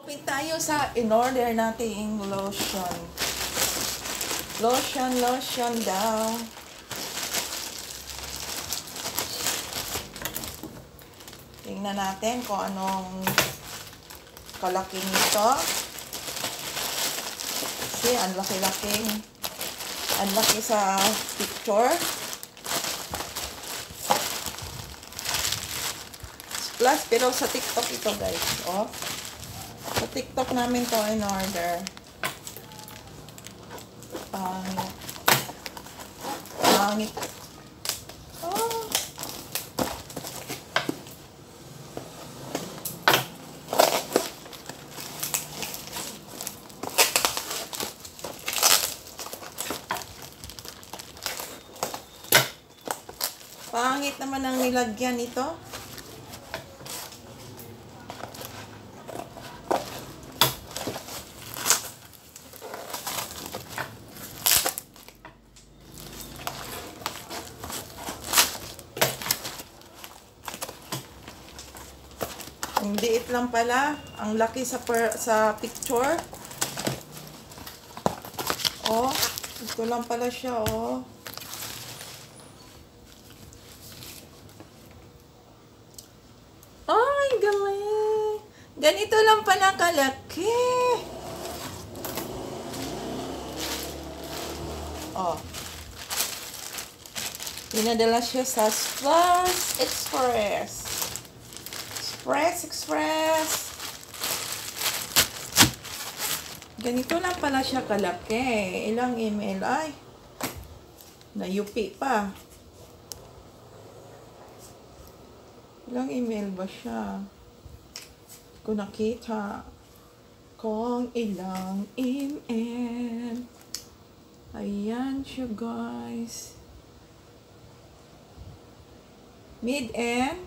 Open tayo sa in-order nating lotion. Lotion daw. Tingnan natin kung anong kalaki nito. Kasi ang laki sa picture. Plus, pero sa TikTok ito guys. Oh. Sa TikTok namin to in order. Pangit. Oh. Pangit naman ang nilagyan nito. Ang liit lang pala. Ang laki sa picture. Oh, ito lang pala siya, oh. Ay, galing. Ganito lang pala kalaki. Oh. Pinadala siya sa Splash Express. Express. Ganito lang pala siya kalaki. Ilang ml? Ay, nayupi pa. Ilang ml ba siya? Kung nakita kung ilang ml. Ayan siya guys. Mid-end.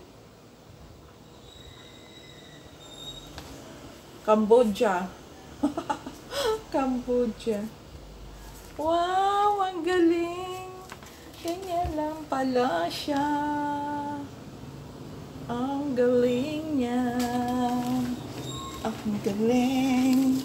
Cambodia. Cambodia. Wow, ang galing. Ganyan lang pala siya. Ang galing niya. Ang galing.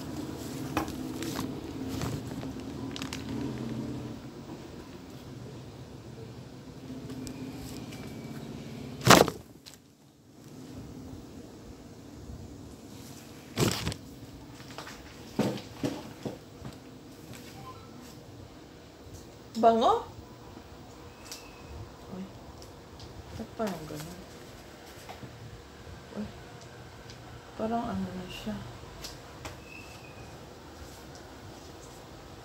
Bango? Uy. Ba't parang gano'n? Uy. Parang ano na siya.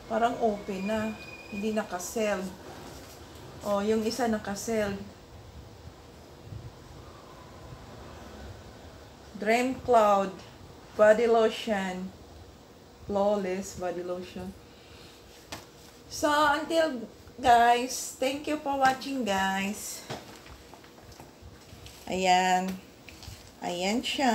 Parang open na. Hindi naka-sell. Oh, yung isa naka-sell. Dream Cloud Body Lotion. Flawless Body Lotion. So, until guys, thank you for watching guys. Ayan. Ayan siya.